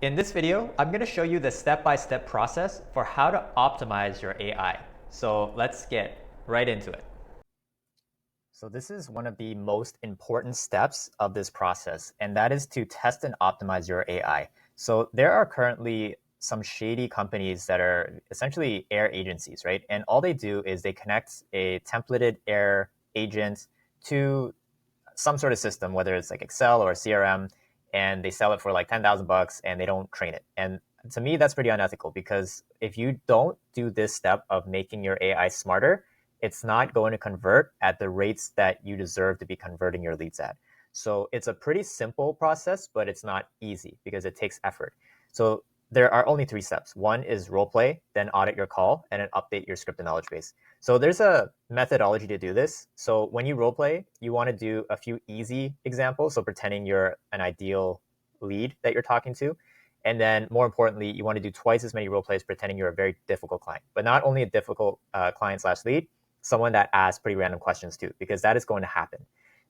In this video, I'm going to show you the step-by-step process for how to optimize your AI. So let's get right into it. So this is one of the most important steps of this process, and that is to test and optimize your AI. So there are currently some shady companies that are essentially Air agencies, right? And all they do is they connect a templated Air agent to some sort of system, whether it's like Excel or CRM, and they sell it for like 10,000 bucks and they don't train it. And to me, that's pretty unethical because if you don't do this step of making your AI smarter, it's not going to convert at the rates that you deserve to be converting your leads at. So it's a pretty simple process, but it's not easy because it takes effort. So there are only three steps. One is role play, then audit your call, and then update your script and knowledge base. So there's a methodology to do this. So when you role play, you want to do a few easy examples. So pretending you're an ideal lead that you're talking to. And then more importantly, you want to do twice as many role plays pretending you're a very difficult client, but not only a difficult client slash lead, someone that asks pretty random questions too, because that is going to happen.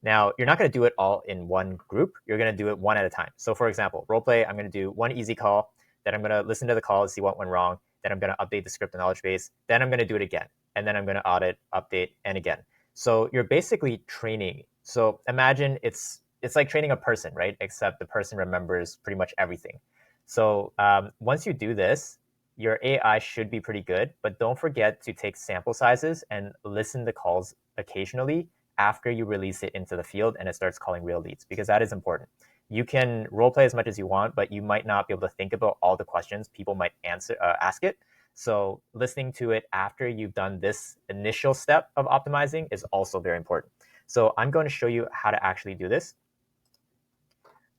Now, you're not going to do it all in one group. You're going to do it one at a time. So for example, role play, I'm going to do one easy call. Then I'm going to listen to the call and see what went wrong. Then I'm going to update the script and knowledge base. Then I'm going to do it again. And then I'm going to audit, update, and again. So you're basically training. So imagine it's like training a person, right? Except the person remembers pretty much everything. So once you do this, your AI should be pretty good, but don't forget to take sample sizes and listen to calls occasionally after you release it into the field and it starts calling real leads, because that is important. You can role play as much as you want, but you might not be able to think about all the questions people might ask it. So listening to it after you've done this initial step of optimizing is also very important. So I'm going to show you how to actually do this.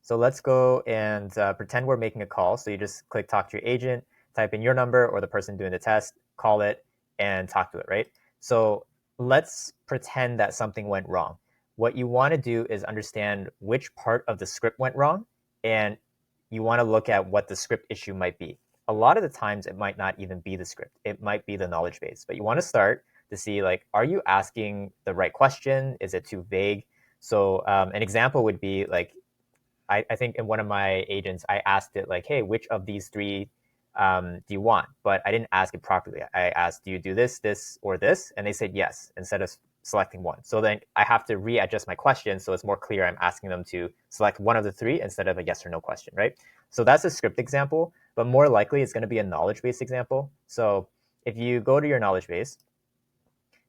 So let's go and pretend we're making a call. So you just click talk to your agent, type in your number or the person doing the test, call it, and talk to it, right? So let's pretend that something went wrong. What you want to do is understand which part of the script went wrong, and you want to look at what the script issue might be. A lot of the times, it might not even be the script. It might be the knowledge base. But you want to start to see, like, are you asking the right question? Is it too vague? So an example would be, like, I think in one of my agents, I asked it, like, hey, which of these three do you want? But I didn't ask it properly. I asked, do you do this, this, or this? And they said yes, instead of selecting one. So then I have to readjust my question so it's more clear I'm asking them to select one of the three instead of a yes or no question, right? So that's a script example, but more likely it's going to be a knowledge base example. So if you go to your knowledge base,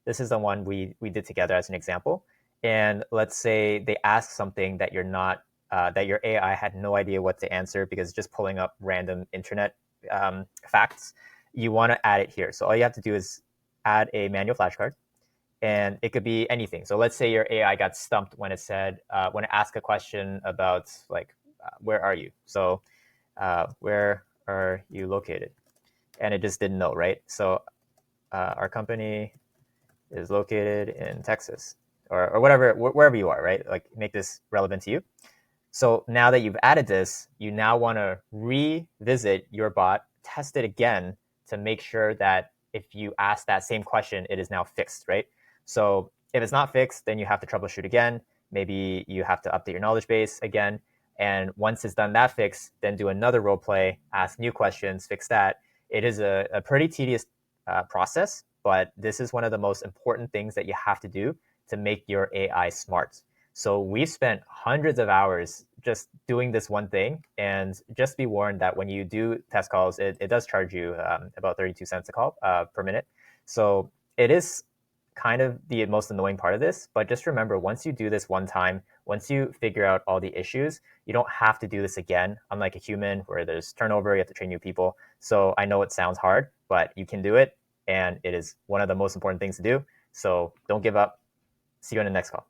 this is the one we did together as an example. And let's say they ask something that you're not, that your AI had no idea what to answer because it's just pulling up random internet facts. You want to add it here. So all you have to do is add a manual flashcard, and it could be anything. So let's say your AI got stumped when it said, when it asked a question about, like, where are you? So where are you located? And it just didn't know, right? So our company is located in Texas, or whatever, wherever you are, right? Like, make this relevant to you. So now that you've added this, you now want to revisit your bot, test it again to make sure that if you ask that same question, it is now fixed, right? So if it's not fixed, then you have to troubleshoot again. Maybe you have to update your knowledge base again. And once it's done that fix, then do another role play, ask new questions, fix that. It is a pretty tedious process, but this is one of the most important things that you have to do to make your AI smart. So we've spent hundreds of hours just doing this one thing, and just be warned that when you do test calls, it does charge you about 32 cents a call per minute. So it is kind of the most annoying part of this, but just remember, once you do this one time, once you figure out all the issues, you don't have to do this again, unlike a human where there's turnover, you have to train new people. So I know it sounds hard, but you can do it, and it is one of the most important things to do. So don't give up. See you in the next call.